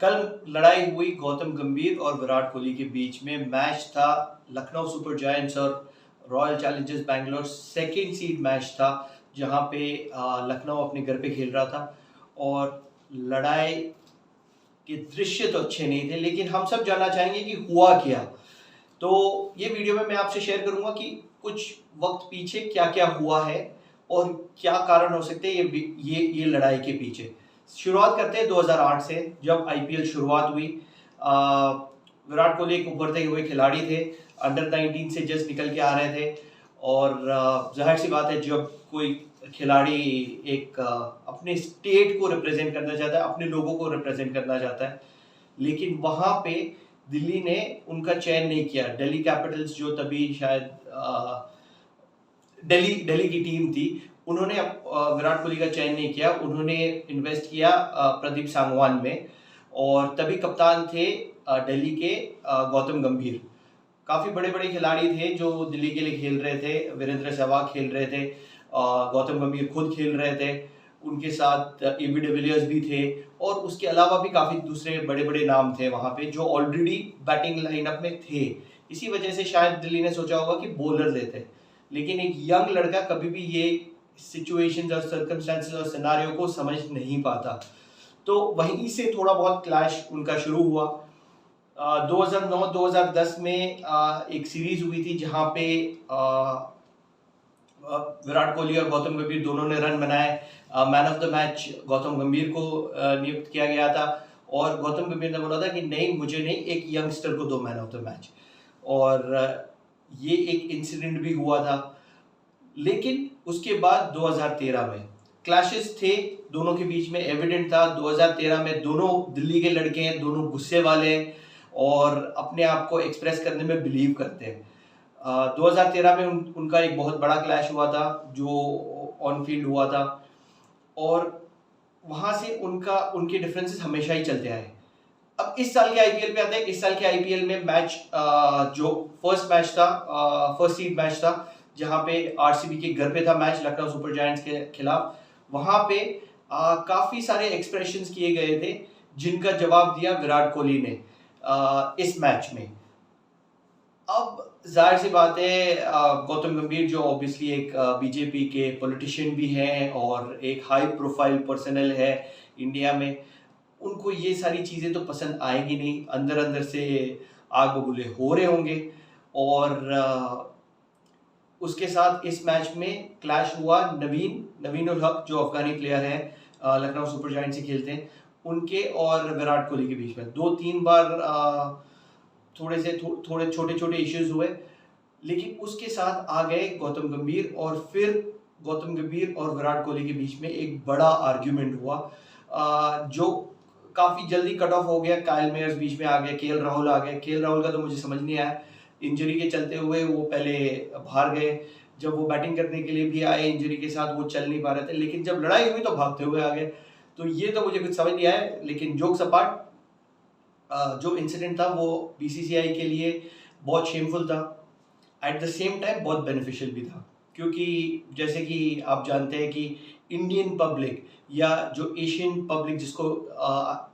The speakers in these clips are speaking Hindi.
कल लड़ाई हुई गौतम गंभीर और विराट कोहली के बीच में। मैच था लखनऊ सुपर जायंट्स और royal Challengers Bangalore, second seed match था, जहां पे लखनऊ अपने घर पे खेल रहा था। और लड़ाई के दृश्य तो अच्छे नहीं थे, लेकिन हम सब जानना चाहेंगे कि हुआ क्या। तो ये वीडियो में मैं आपसे शेयर करूंगा कि कुछ वक्त पीछे क्या क्या हुआ है और क्या कारण हो सकते हैं ये लड़ाई के पीछे। शुरुआत करते हैं 2008 से, जब आईपीएल शुरुआत हुई। विराट कोहली एक उभरते हुए खिलाड़ी थे, अंडर 19 से जस्ट निकल के आ रहे थे। और जाहिर सी बात है, जब कोई खिलाड़ी एक अपने स्टेट को रिप्रेजेंट करना चाहता है, अपने लोगों को रिप्रेजेंट करना चाहता है, लेकिन वहां पे दिल्ली ने उनका चयन नहीं किया। दिल्ली कैपिटल्स, जो तभी शायद दिल्ली की टीम थी, उन्होंने विराट कोहली का चयन नहीं किया। उन्होंने इन्वेस्ट किया प्रदीप सांगवान में, और तभी कप्तान थे दिल्ली के गौतम गंभीर। काफी बड़े बड़े खिलाड़ी थे जो दिल्ली के लिए खेल रहे थे। वीरेंद्र सहवाग खेल रहे थे, गौतम गंभीर खुद खेल रहे थे, उनके साथ एबी डिविलियर्स भी थे, और उसके अलावा भी काफी दूसरे बड़े बड़े नाम थे वहां पे जो ऑलरेडी बैटिंग लाइनअप में थे। इसी वजह से शायद दिल्ली ने सोचा होगा कि बॉलर लेते, लेकिन एक यंग लड़का कभी भी ये सिचुएशंस और सर्कमस्टेंसेस और सिनारियो को समझ नहीं पाता। तो वहीं से थोड़ा बहुत क्लैश उनका शुरू हुआ। 2009-2010 में एक सीरीज हुई थी जहां पे विराट कोहली और गौतम गंभीर दोनों ने रन बनाए। Man of the match Gautam गंभीर को नियुक्त किया गया था, और गौतम गंभीर ने बोला था कि नहीं, मुझे नहीं, एक यंगस्टर को दो मैन ऑफ द मैच। और ये एक इंसिडेंट भी हुआ था। लेकिन उसके बाद 2013 में क्लैशेस थे दोनों के बीच में, एविडेंट था। 2013 में दोनों दिल्ली के लड़के हैं, दोनों गुस्से वाले हैं और अपने आप को एक्सप्रेस करने में बिलीव करते हैं। 2013 में उनका एक बहुत बड़ा क्लैश हुआ था जो ऑन फील्ड हुआ था, और वहां से उनके डिफरेंसेस हमेशा ही चलते आए। अब इस साल के आईपीएल पे आते हैं। इस साल के आईपीएल में मैच, जो फर्स्ट सीड मैच था, जहां पे आरसीबी के घर पे था मैच, लखनऊ सुपर जायंट्स के खिलाफ। वहां पे काफी सारे एक्सप्रेशंस किए गए थे, जिनका जवाब दिया विराट कोहली ने इस मैच में। अब जाहिर सी बात है, गौतम गंभीर जो ऑब्वियसली एक बीजेपी के पॉलिटिशियन भी हैं और एक हाई प्रोफाइल पर्सनल है इंडिया में, उनको ये सारी चीज़ें तो पसंद आएगी नहीं। अंदर अंदर से आग बबूले हो रहे होंगे। और उसके साथ इस मैच में क्लैश हुआ नवीन उल हक, जो अफगानी प्लेयर है, लखनऊ सुपर जायंट्स से खेलते हैं, उनके और विराट कोहली के बीच में 2-3 बार थोड़े छोटे छोटे इश्यूज हुए। लेकिन उसके साथ आ गए गौतम गंभीर, और फिर गौतम गंभीर और विराट कोहली के बीच में एक बड़ा आर्ग्यूमेंट हुआ, जो काफी जल्दी कट ऑफ हो गया। काइल मेयर्स बीच में आ गए, केएल राहुल आ गए। केएल राहुल का तो मुझे समझ नहीं आया, इंजरी के चलते हुए वो पहले बाहर गए। जब वो बैटिंग करने के लिए भी आए इंजरी के साथ, वो चल नहीं पा रहे थे, लेकिन जब लड़ाई हुई तो भागते हुए आ गए। तो ये तो मुझे कुछ समझ नहीं आया। लेकिन जोक्स अपार्ट, जो इंसिडेंट था वो बीसीसीआई के लिए बहुत शेमफुल था, एट द सेम टाइम बहुत बेनिफिशियल भी था। क्योंकि जैसे कि आप जानते हैं कि इंडियन पब्लिक या जो एशियन पब्लिक जिसको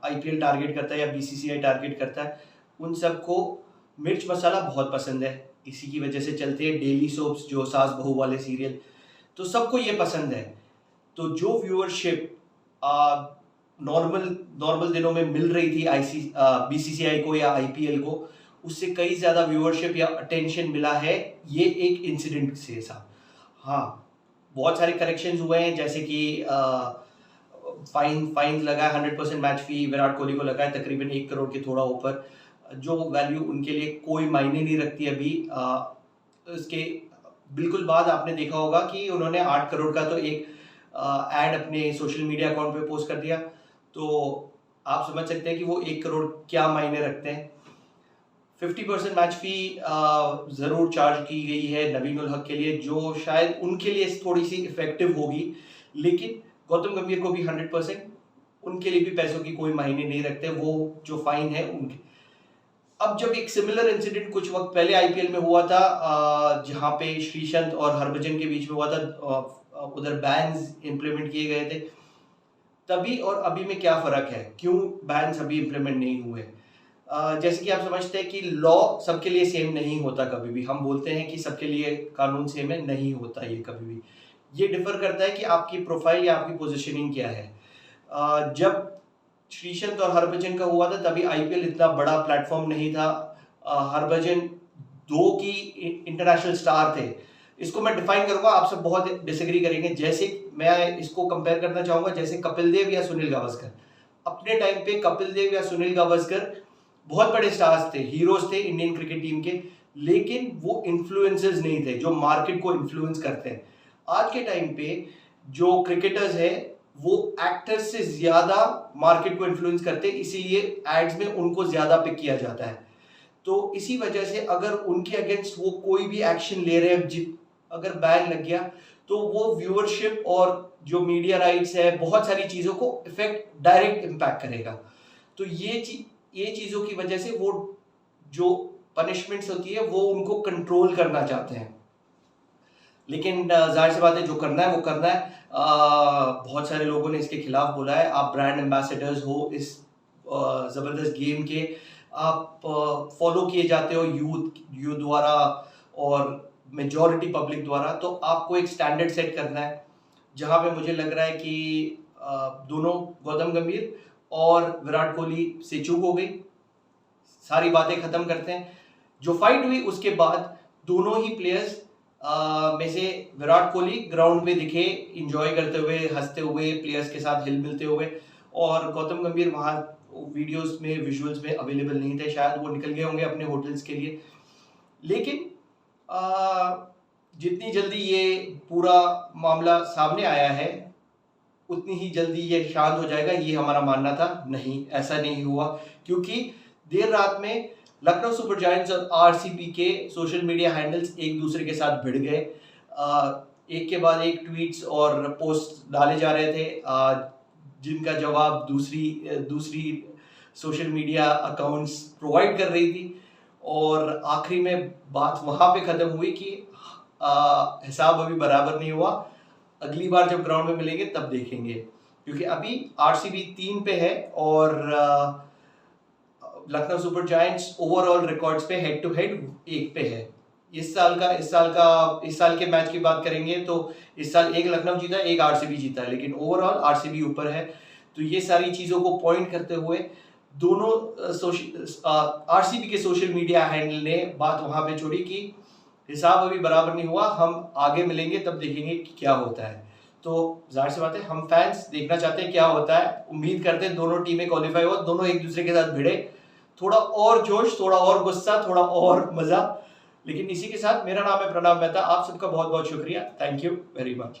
आईपीएल टारगेट करता है या बीसीसीआई टारगेट करता है, उन सबको मिर्च मसाला बहुत पसंद है। इसी की वजह से चलते हैं डेली सोप्स, जो सास बहू वाले सीरियल, तो सबको ये पसंद है। तो जो व्यूअरशिप नॉर्मल दिनों में मिल रही थी बीसीसीआई को या आईपीएल को, उससे कई ज्यादा व्यूअरशिप या अटेंशन मिला है ये एक इंसिडेंट से साथ। हाँ, बहुत सारे करेक्शंस हुए हैं, जैसे कि फाइन लगा है 100% मैच फी विराट कोहली को लगा है, तकरीबन 1 करोड़ के थोड़ा ऊपर, जो वैल्यू उनके लिए कोई मायने नहीं रखती अभी। इसके बिल्कुल बाद आपने देखा होगा कि उन्होंने 8 करोड़ का तो एक एड अपने सोशल मीडिया अकाउंट पे पोस्ट कर दिया। तो आप समझ सकते हैं कि वो 1 करोड़ क्या मायने रखते हैं। 50% मैच फी जरूर चार्ज की गई है नवीन उल हक के लिए, जो शायद उनके लिए थोड़ी सी इफेक्टिव होगी। लेकिन गौतम गंभीर को भी 100%, उनके लिए भी पैसों की कोई मायने नहीं रखते, वो जो फाइन है उनके। अब जब एक सिमिलर इंसिडेंट कुछ वक्त पहले आईपीएल में हुआ था, जहां पे श्रीसंत और हरभजन के बीच में हुआ था, उधर बैन्स इंप्लीमेंट किए गए थे। तभी और अभी में क्या फ़र्क है, क्यों बैन्स अभी इम्प्लीमेंट नहीं हुए। जैसे कि आप समझते हैं कि लॉ सबके लिए सेम नहीं होता कभी भी, हम बोलते हैं कि सबके लिए कानून सेम है, नहीं होता ये कभी भी। ये डिफ़र करता है कि आपकी प्रोफाइल या आपकी पोजीशनिंग क्या है। जब श्रीसंत और हरभजन का हुआ था तभी आईपीएल इतना बड़ा प्लेटफॉर्म नहीं था। हरभजन 2 की इंटरनेशनल स्टार थे। इसको मैं डिफाइन करूंगा, आपसे बहुत डिसएग्री करेंगे। जैसे मैं इसको कंपेयर करना चाहूंगा जैसे कपिल देव या सुनील गावस्कर। अपने टाइम पे कपिल देव या सुनील गावस्कर बहुत बड़े स्टार्स थे, हीरोज थे इंडियन क्रिकेट टीम के, लेकिन वो इन्फ्लुएंसर्स नहीं थे जो मार्केट को इन्फ्लुएंस करते हैं। आज के टाइम पे जो क्रिकेटर्स है वो एक्टर्स से ज्यादा मार्केट को इन्फ्लुएंस करते हैं, इसीलिए एड्स में उनको ज्यादा पिक किया जाता है। तो इसी वजह से अगर उनके अगेंस्ट वो कोई भी एक्शन ले रहे हैं, अगर बैन लग गया तो वो व्यूअरशिप और जो मीडिया राइट्स है, बहुत सारी चीजों को इफेक्ट डायरेक्ट इम्पैक्ट करेगा। तो ये चीजों की वजह से वो जो पनिशमेंट्स होती है वो उनको कंट्रोल करना चाहते हैं। लेकिन जाहिर सी बात है, जो करना है वो करना है। बहुत सारे लोगों ने इसके खिलाफ बोला है। आप ब्रांड एम्बेसडर्स हो इस ज़बरदस्त गेम के, आप फॉलो किए जाते हो यूथ द्वारा और मेजॉरिटी पब्लिक द्वारा, तो आपको एक स्टैंडर्ड सेट करना है। जहाँ पे मुझे लग रहा है कि दोनों गौतम गंभीर और विराट कोहली से चूक हो गई। सारी बातें खत्म करते हैं। जो फाइट हुई उसके बाद दोनों ही प्लेयर्स में से विराट कोहली ग्राउंड में दिखे इंजॉय करते हुए, हंसते हुए, प्लेयर्स के साथ हिल मिलते हुए, और गौतम गंभीर वहाँ वीडियोस में, विजुअल्स में अवेलेबल नहीं थे, शायद वो निकल गए होंगे अपने होटल्स के लिए। लेकिन जितनी जल्दी ये पूरा मामला सामने आया है उतनी ही जल्दी ये शांत हो जाएगा, ये हमारा मानना था। नहीं, ऐसा नहीं हुआ, क्योंकि देर रात में लखनऊ सुपर जायंट्स और आरसीबी के सोशल मीडिया हैंडल्स एक दूसरे के साथ भिड़ गए। एक के बाद एक ट्वीट्स और पोस्ट डाले जा रहे थे, जिनका जवाब दूसरी सोशल मीडिया अकाउंट्स प्रोवाइड कर रही थी। और आखिरी में बात वहाँ पे ख़त्म हुई कि हिसाब अभी बराबर नहीं हुआ, अगली बार जब ग्राउंड में मिलेंगे तब देखेंगे। क्योंकि अभी आरसीबी 3 पे है और Lucknow super giants overall records पे हेड टू हेड 1 पे है। इस साल के मैच की बात करेंगे तो इस साल एक लखनऊ जीता, एक आरसीबी जीता है, लेकिन ओवरऑल आरसीबी ऊपर है। तो ये सारी चीज़ों को पॉइंट करते हुए दोनों आरसीबी के सोशल मीडिया हैंडल ने बात वहां पे छोड़ी कि हिसाब अभी बराबर नहीं हुआ, हम आगे मिलेंगे तब देखेंगे कि क्या होता है। तो जाहिर सी बात है, हम फैंस देखना चाहते हैं क्या होता है। उम्मीद करते हैं दोनों टीमें क्वालिफाई हो, दोनों एक दूसरे के साथ भिड़े, थोड़ा और जोश, थोड़ा और गुस्सा, थोड़ा और मजा। लेकिन इसी के साथ मेरा नाम है प्रणव मेहता, आप सबका बहुत बहुत शुक्रिया। Thank you very much.